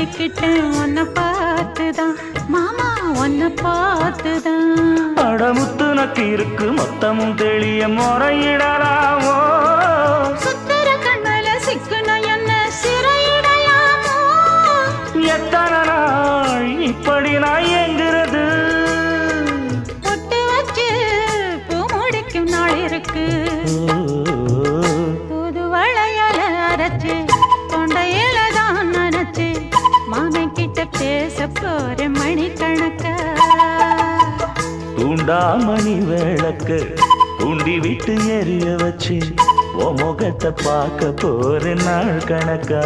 மாறிக்கிட்டேன் உன்னை பார்த்துதான் மாமா உன்னை பார்த்துதான். அடமுத்து நக்கு இருக்கு மொத்தமும் தெளிய முறையிடலாமோ சுத்தர கண்மல சிக்கன என்ன சிறையிடலாமோ எத்தனை நாள் இப்படி நான் எங்கிறது பொட்டு வச்சு பூ முடிக்கும் நாள் இருக்கு புது வளையல அரைச்சு தொண்டையில தான் நினைச்சு மாமன் கிட்ட பேச போற மணிக்கணக்கா தூண்டாமணி விளக்கு தூண்டி விட்டு எரிய வச்சு உன் முகத்தை பார்க்க போற நாள் கணக்கா